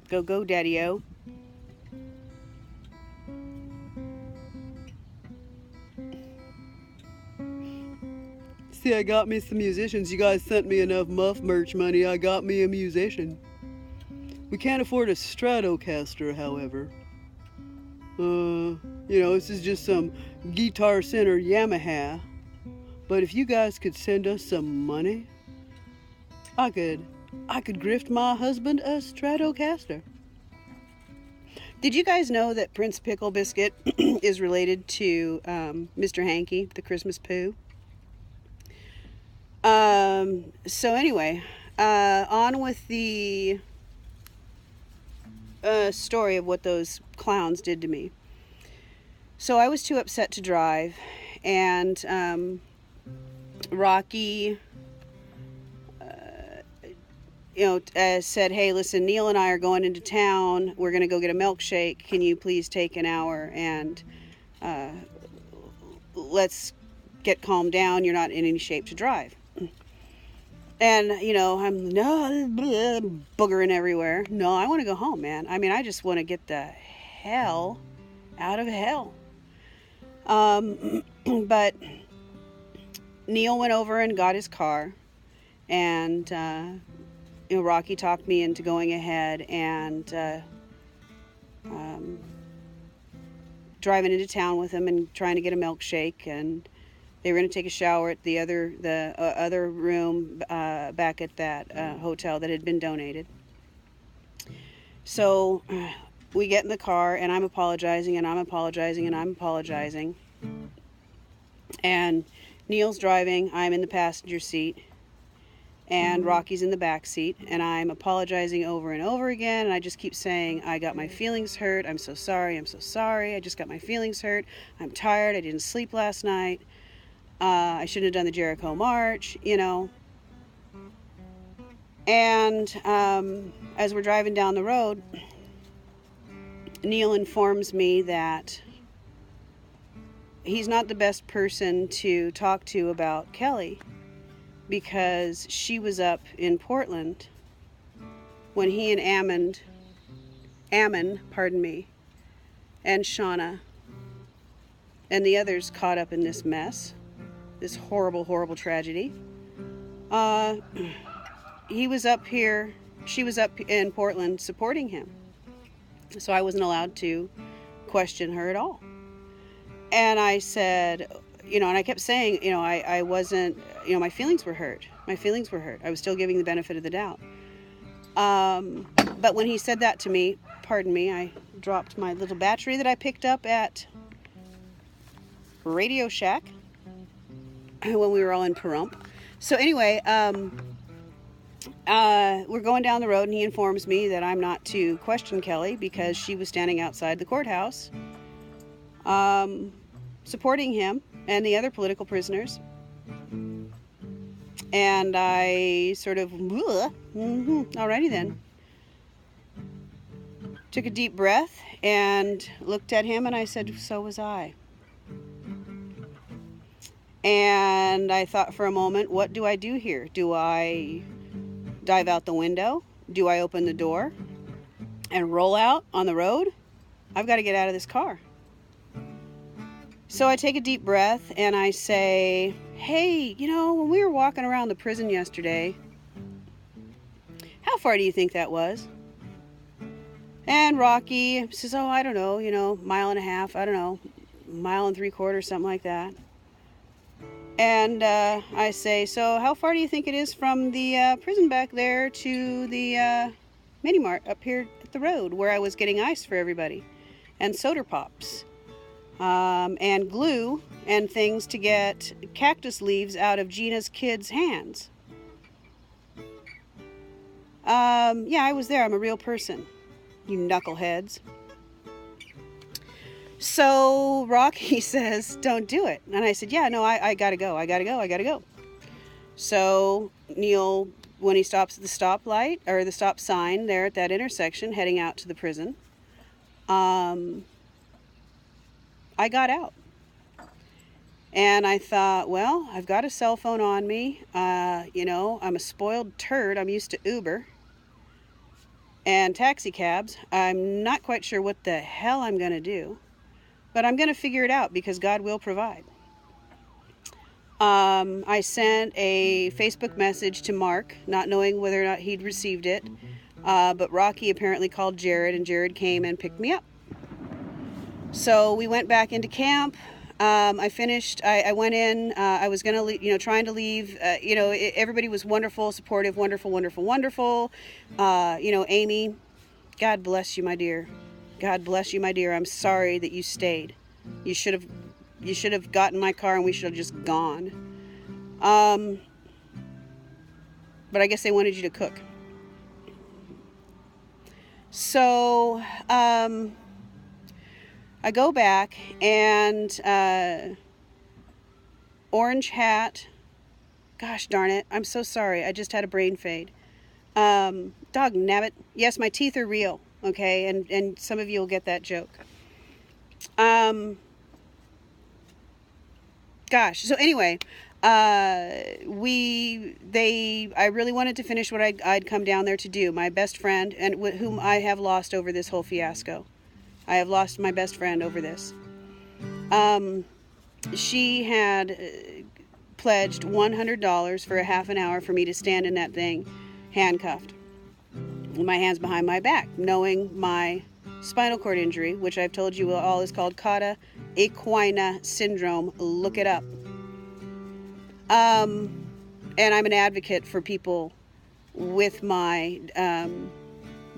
Go, go, Daddy-O. See, I got me some musicians. You guys sent me enough Muff merch money. I got me a musician. We can't afford a Stratocaster, however. This is just some Guitar Center Yamaha. But if you guys could send us some money, I could grift my husband a Stratocaster. Did you guys know that Prince Pickle Biscuit is related to Mr. Hanky, the Christmas Pooh? So anyway, on with the story of what those clowns did to me. So I was too upset to drive, and Rocky said, hey, listen, Neil and I are going into town. We're going to go get a milkshake. Can you please take an hour and let's get calmed down. You're not in any shape to drive. And, I'm boogering everywhere. No, I want to go home, man. I mean, I just want to get the hell out of hell. But Neil went over and got his car, and Rocky talked me into going ahead and driving into town with him and trying to get a milkshake. And they were going to take a shower at the other room back at that hotel that had been donated. So we get in the car, and I'm apologizing, and I'm apologizing, and I'm apologizing. And Neil's driving, I'm in the passenger seat, and Rocky's in the back seat, and I'm apologizing over and over again, and I just keep saying, I got my feelings hurt, I'm so sorry, I just got my feelings hurt, I'm tired, I didn't sleep last night, I shouldn't have done the Jericho March, And as we're driving down the road, Neil informs me that he's not the best person to talk to about Kelly, because she was up in Portland when he and Ammon, and Shauna and the others caught up in this mess, this horrible, horrible tragedy. He was up here, she was up in Portland supporting him. So I wasn't allowed to question her at all. And I said, and I kept saying, I wasn't, my feelings were hurt. I was still giving the benefit of the doubt. But when he said that to me, I dropped my little battery that I picked up at Radio Shack when we were all in Pahrump. So anyway, we're going down the road, and he informs me that I'm not to question Kelly because she was standing outside the courthouse supporting him and the other political prisoners. And I sort of, alrighty then. Took a deep breath and looked at him, and I said, so was I. And I thought for a moment, what do I do here? Do I dive out the window? Do I open the door and roll out on the road? I've got to get out of this car. So I take a deep breath and I say, hey, when we were walking around the prison yesterday, how far do you think that was? And Rocky says, oh, I don't know, mile and a half, I don't know, mile and 3/4, something like that. And I say, so how far do you think it is from the prison back there to the mini mart up here at the road where I was getting ice for everybody and soda pops and glue and things to get cactus leaves out of Gina's kids' hands? Yeah, I was there. I'm a real person, you knuckleheads. So Rocky says, don't do it. And I said, yeah, no, I gotta go. So Neil, when he stops at the stoplight or the stop sign there at that intersection heading out to the prison, I got out. And I thought, well, I've got a cell phone on me. I'm a spoiled turd. I'm used to Uber. and taxi cabs. I'm not quite sure what the hell I'm going to do, but I'm going to figure it out because God will provide. I sent a Facebook message to Mark, not knowing whether or not he'd received it, but Rocky apparently called Jared, and Jared came and picked me up. So we went back into camp. I finished. I went in. I was gonna, trying to leave. Everybody was wonderful, supportive, wonderful. Amy, God bless you, my dear. God bless you, my dear. I'm sorry that you stayed. You should have gotten in my car and we should have just gone. But I guess they wanted you to cook. So, I go back and, Orange Hat, gosh darn it, I'm so sorry, I just had a brain fade. Dog nabbit, yes, my teeth are real, okay, and some of you will get that joke. Gosh, so anyway, I really wanted to finish what I'd come down there to do. My best friend, and whom I have lost over this whole fiasco. I have lost my best friend over this. She had pledged $100 for a half an hour for me to stand in that thing, handcuffed, with my hands behind my back, knowing my spinal cord injury, which I've told you all is called cauda equina syndrome. Look it up. And I'm an advocate for people with my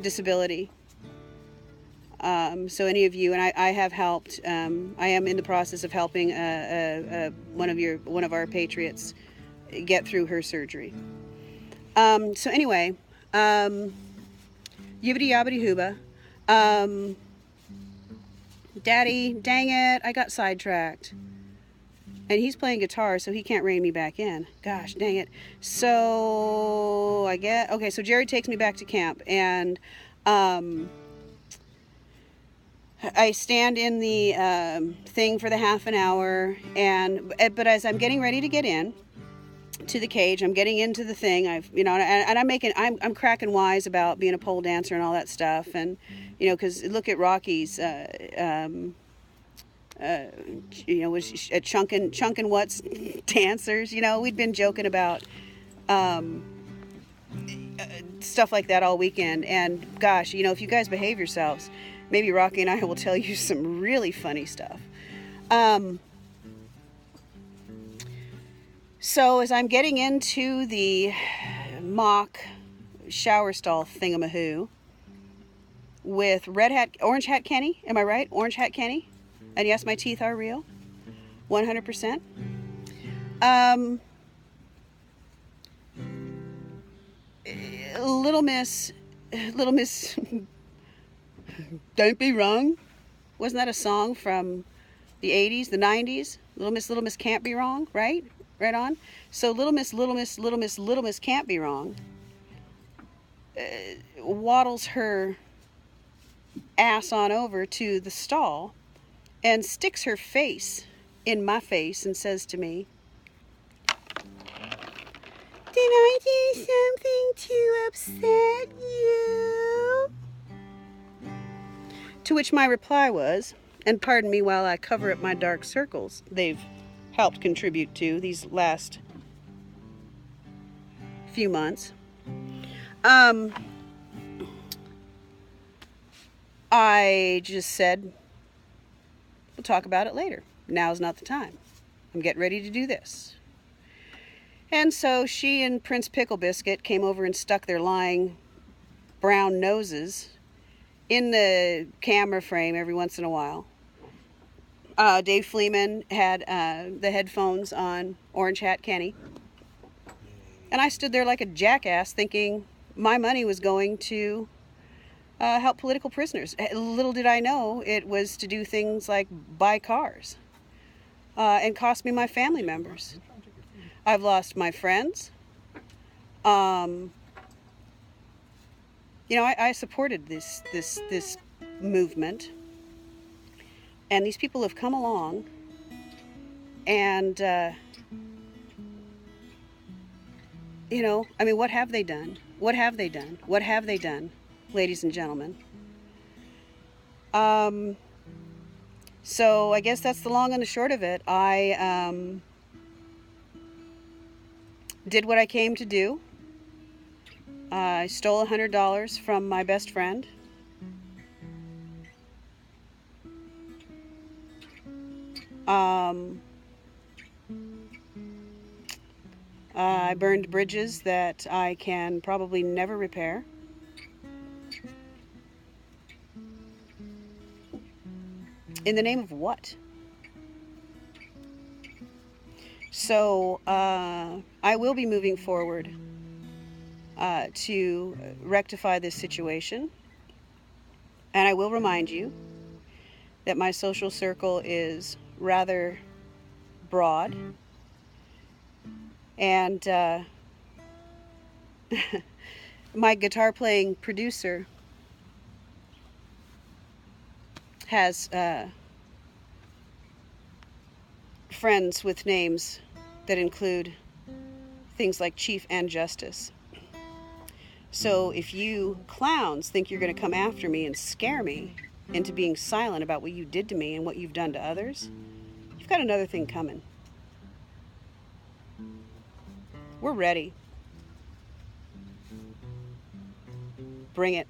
disability. So any of you, and I have helped. I am in the process of helping one of our patriots get through her surgery. So anyway, yibbity yabbity hooba. Daddy, dang it, I got sidetracked. And he's playing guitar, so he can't rein me back in. Gosh, dang it. So, so Jerry takes me back to camp, and I stand in the thing for the half an hour, but as I'm getting ready to get in to the cage, I'm getting into the thing, I'm cracking wise about being a pole dancer and all that stuff, and, because look at Rocky's, was a chunkin' what's dancers, we'd been joking about stuff like that all weekend, and gosh, if you guys behave yourselves, maybe Rocky and I will tell you some really funny stuff. So as I'm getting into the mock shower stall thingamahoo with Orange Hat Kenny, am I right? Orange Hat Kenny? And yes, my teeth are real, 100%. Little Miss, don't be wrong. Wasn't that a song from the 80s, the 90s? Little Miss can't be wrong, right? Right on. So Little Miss can't be wrong. Waddles her ass on over to the stall and sticks her face in my face and says to me, "Did I do something to upset you?" To which my reply was, and pardon me while I cover up my dark circles they've helped contribute to these last few months, I just said, we'll talk about it later. Now's not the time. I'm getting ready to do this. And so she and Prince Pickle Biscuit came over and stuck their lying brown noses in the camera frame every once in a while. Dave Fleeman had the headphones on Orange Hat Kenny. And I stood there like a jackass thinking my money was going to help political prisoners. Little did I know it was to do things like buy cars and cost me my family members. I've lost my friends. I supported this movement, and these people have come along, and what have they done? What have they done? What have they done? ladies and gentlemen. So I guess that's the long and the short of it. I did what I came to do. I stole $100 from my best friend. I burned bridges that I can probably never repair. In the name of what? So I will be moving forward to rectify this situation. And I will remind you that my social circle is rather broad. And my guitar playing producer has friends with names that include things like Chief and Justice. So if you clowns think you're going to come after me and scare me into being silent about what you did to me and what you've done to others, you've got another thing coming. We're ready. Bring it.